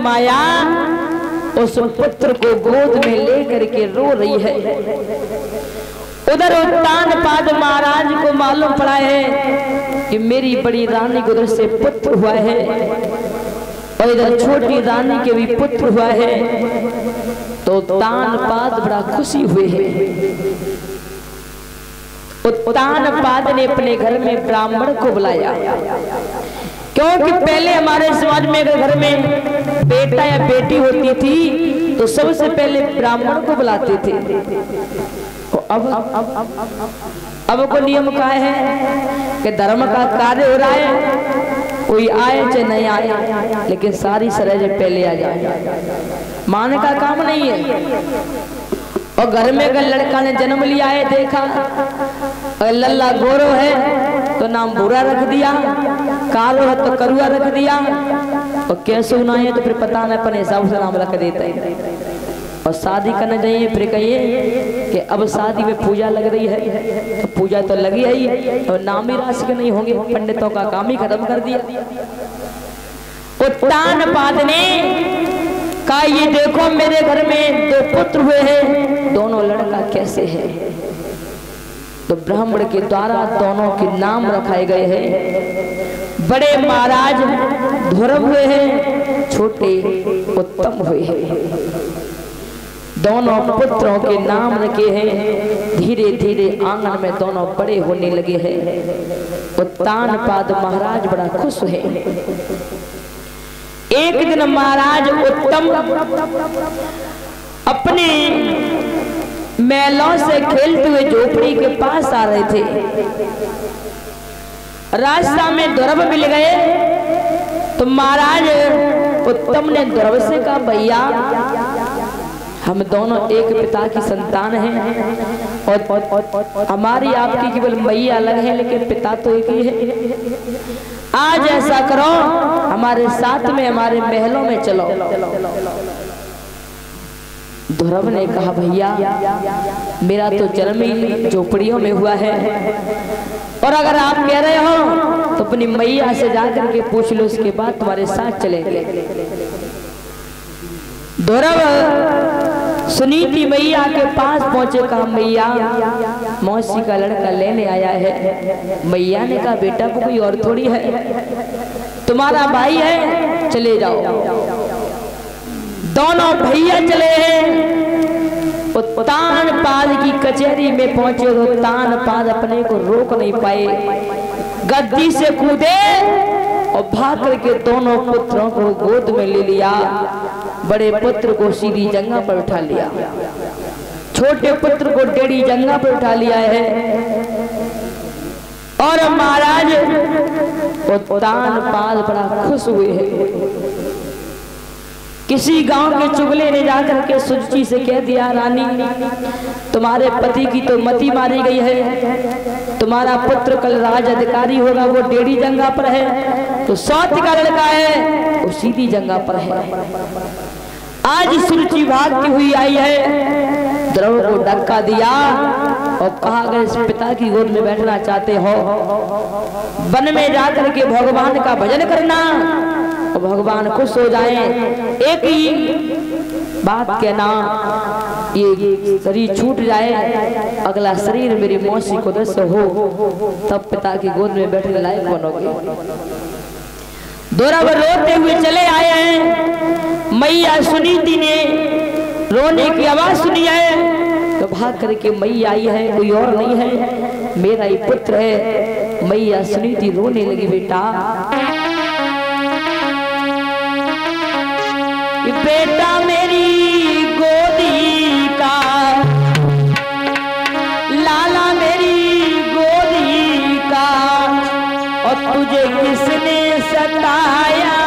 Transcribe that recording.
माया उस पुत्र को गोद में लेकर के रो रही है। उधर उत्तानपाद महाराज को मालूम पड़ा है कि मेरी बड़ी रानी को उधर से पुत्र हुआ है और इधर छोटी रानी के भी पुत्र हुआ है। तो उत्तानपाद बड़ा खुशी हुए है। उत्तानपाद ने अपने घर में ब्राह्मण को बुलाया, क्योंकि पहले हमारे समाज में अगर घर में बेटा या बेटी होती थी तो सबसे पहले ब्राह्मण को बुलाते थे। तो अब को नियम क्या है कि धर्म का कार्य हो रहा है, कोई आए चाहे नहीं आए, लेकिन सारी सराय पहले आ जाए। माने का काम नहीं है। और घर में अगर लड़का ने जन्म लिया है, देखा और लल्ला गोरो है तो नाम बुरा रख दिया, कालो है तो करुआ रख दिया, और कैसे होना है तो फिर पता नहीं अपने हिसाब से नाम रख देता है। और शादी करने जाइए फिर कहिए कि अब शादी में पूजा लग रही है, तो पूजा तो लगी है और नाम ही राशि के नहीं होंगे, पंडितों का काम ही खत्म कर दिया। उत्तानपाद ने कहा ये देखो मेरे घर में 2 पुत्र हुए हैं, दोनों लड़का कैसे है। तो ब्राह्मण के द्वारा दोनों के नाम रखाए गए हैं। बड़े महाराज ध्रुव हुए हैं, छोटे उत्तम हुए हैं। दोनों पुत्रों के नाम रखे हैं। धीरे धीरे आंगन में दोनों बड़े होने लगे हैं। उत्तानपाद महाराज बड़ा खुश है। एक दिन महाराज उत्तम अपने महलों से खेलते हुए झोपड़ी के पास आ रहे थे। रास्ता में ध्रुव मिल गए तो महाराज उत्तम ने ध्रुव से कहा, भैया हम दोनों एक पिता की संतान हैं और हमारी आपकी केवल मैया अलग है, लेकिन पिता तो एक ही है। आज ऐसा करो हमारे साथ में हमारे महलों में चलो। ध्रुव ने कहा, भैया मेरा तो जन्म ही झोपड़ियों में हुआ है, और अगर आप कह रहे हो तो अपनी मैया से जाकर के पूछ लो, उसके बाद तुम्हारे साथ चलेंगे। ध्रुव सुनीति मैया के पास पहुंचे, कहा मैया मौसी का लड़का लेने आया है। मैया ने कहा, बेटा वो कोई और थोड़ी है, तुम्हारा भाई है, चले जाओ। दोनों भैया चले हैं। उत्तानपाद की कचहरी में पहुंचे। उत्तानपाद अपने को रोक नहीं पाए, गद्दी से कूदे और भाग करके दोनों पुत्रों को गोद में ले लिया। बड़े पुत्र को सीधी जंगा पर उठा लिया, छोटे पुत्र को टेढ़ी जंगा पर उठा लिया है। और महाराज उत्तानपाद बड़ा खुश हुए हैं। किसी गांव के चुगले ने जाकर के सुची से कह दिया, रानी तुम्हारे पति की तो मति मारी गई है, तुम्हारा पुत्र कल राज अधिकारी होगा, वो टेढ़ी जंगा पर है, तो सौत का लड़का है वो सीधी जंगा पर है। आज सुरुचि भागती हुई आई है। ध्रुव को धक्का दिया और कहा, अगर इस पिता की गोद में बैठना चाहते हो, वन में जाकर के भगवान का भजन करना और भगवान खुश हो जाएं। एक ही बात कहना, ये शरीर छूट जाए, अगला शरीर मेरी मौसी को दस हो, तब पिता की गोद में बैठने लायक बनोगे। ध्रुव रोते हुए चले आए हैं। मैया सुनीति ने रोने की आवाज सुनी है तो भाग करके मैया आई है, कोई और नहीं है, मेरा ही पुत्र है। मैया सुनीति रोने लगी, बेटा बेटा मेरी गोदी का, लाला मेरी गोदी का, और तुझे किसने सताया